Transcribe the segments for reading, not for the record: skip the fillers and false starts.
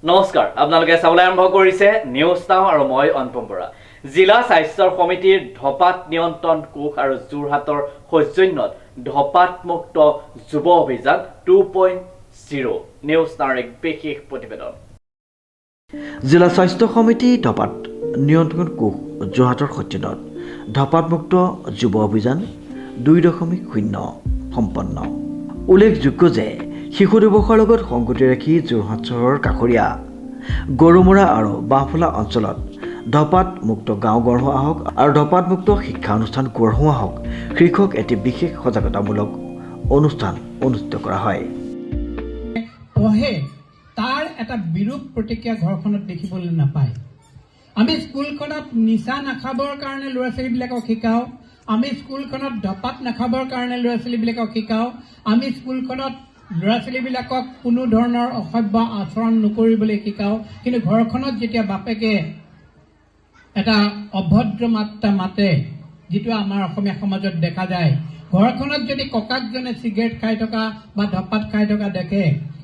নমস্কাৰ আপোনালোকে চাবলৈ আৰম্ভ কৰিছে নিউজ নাও আৰু মই অনুপম বৰা জিলা স্বাস্থ্য সমিতিৰ ধপাত নিয়ন্ত্ৰণ কোষ আৰু যোৰহাটৰ সৌজন্যত ধপাত মুক্ত যুৱ অভিযান 2.0 নিউজ নাওৰ এক বিশেষ প্ৰতিবেদন জিলা স্বাস্থ্য সমিতি ধপাত নিয়ন্ত্ৰণ কোষ যোৰহাটৰ সৌজন্যত ধপাত মুক্ত যুৱ অভিযান 2.0 সম্পন্ন উল্লেখযোগ্য যে শিশু দিৱসৰ লগত সংগতি ৰাখি যোৰহাট চহৰৰ কাষৰীয়া গৰুমৰা আৰু বাঁহফলা অঞ্চলত ধপাত মুক্ত গাঁও গঢ়োৱা হওক আৰু ধপাত মুক্ত শিক্ষা অনুষ্ঠান গঢ়োৱা হওক শীৰ্ষক এটি বিশেষ সজাগতামূলক অনুষ্ঠান অনুষ্ঠিত কৰা হয়। পঢ়ে তাৰ এটা বিৰূপ প্ৰতিক্ৰিয়া ঘৰখনত দেখিবলৈ নাপায়। আমি স্কুলখনত নিচা নাখাবৰ কাৰণে ল'ৰা ছোৱালীবিলাকক শিকাওঁ, আমি স্কুলখনত ধপাত নাখাবৰ কাৰণে ল'ৰা ছোৱালীবিলাকক শিকাওঁ, আমি স্কুলখনত ল'ৰা ছোৱালীবিলাকক কোনো ধৰণৰ অসভ্য আচৰণ নকৰিবলৈ শিকাওঁ, কিন্তু ঘৰখনত যেতিয়া বাপেকে এটা অভদ্ৰ মাত্ৰা মাতে, যিটো আমাৰ অসমীয়া সমাজত দেখা যায়, ঘৰখনত যদি ককাকজনে চিগাৰেট খাই থকা বা ধপাত খাই থকা দেখে,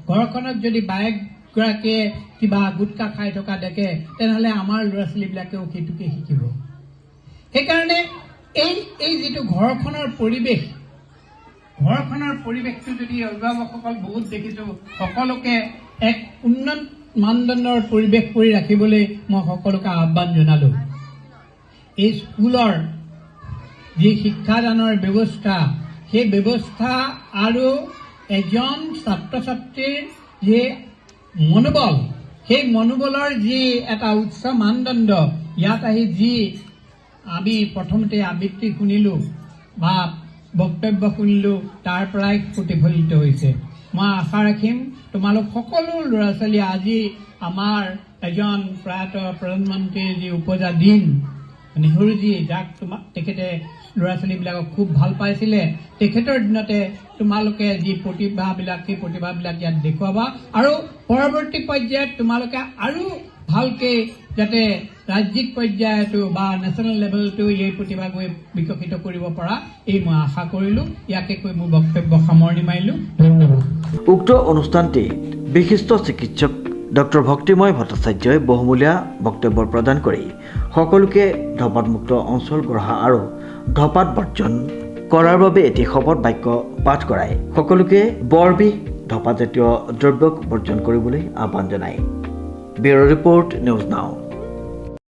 ঘৰখনত যদি বায়েকগৰাকীয়ে কিবা গুটকা খাই থকা দেখে, তেনেহ'লে আমাৰ ল'ৰা ছোৱালীবিলাকেও সেইটোকে শিকিব। সেইকাৰণে এই যিটো ঘৰখনৰ পৰিৱেশটো যদি অভিভাৱকসকল বহুত দেখিছোঁ, সকলোকে এক উন্নত মানদণ্ডৰ পৰিৱেশ কৰি ৰাখিবলৈ মই সকলোকে আহ্বান জনালোঁ। এই স্কুলৰ যি শিক্ষাদানৰ ব্যৱস্থা, সেই ব্যৱস্থা আৰু এজন ছাত্ৰ ছাত্ৰীৰ যি মনোবল, সেই মনোবলৰ যি এটা উচ্চ মানদণ্ড, ইয়াত আহি যি আমি প্ৰথমতে আবৃত্তি শুনিলোঁ বা বক্তব্য শুনিলোঁ, তাৰ পৰাই প্ৰতিফলিত হৈছে। মই আশা ৰাখিম তোমালোক সকলো ল'ৰা ছোৱালী আজি আমাৰ এজন প্ৰয়াত প্ৰধানমন্ত্ৰীৰ যি উপজা দিন নেহৰুজী, যাক তেখেতে ল'ৰা ছোৱালীবিলাকক খুব ভাল পাইছিলে, তেখেতৰ দিনতে তোমালোকে যি প্ৰতিভাবিলাক, সেই প্ৰতিভাবিলাক ইয়াত দেখুৱাবা আৰু পৰৱৰ্তী পৰ্যায়ত তোমালোকে আৰু ভালকৈ যাতে ৰাজ্যিক পৰ্যায়তো বা নেশ্যনেল লেভেলতো এই প্ৰতিভা গৈ বিকশিত কৰিব পৰা, এই মই আশা কৰিলোঁ। ইয়াকে কৈ মোৰ বক্তব্য সামৰণি মাৰিলোঁ। ধন্যবাদ। উক্ত অনুষ্ঠানটি বিশিষ্ট চিকিৎসক ডক্টৰ ভক্তিময় ভট্টাচাৰ্যই বহুমূলীয়া বক্তব্য প্ৰদান কৰি সকলোকে ধপাতমুক্ত অঞ্চল গঢ়া আৰু ধপাত বৰ্জন কৰাৰ বাবে এটি শপত বাক্য পাঠ কৰাই সকলোকে বৰবিহ ধপাতজাতীয় দ্ৰব্যক বৰ্জন কৰিবলৈ আহ্বান জনায়। Bureau report news now.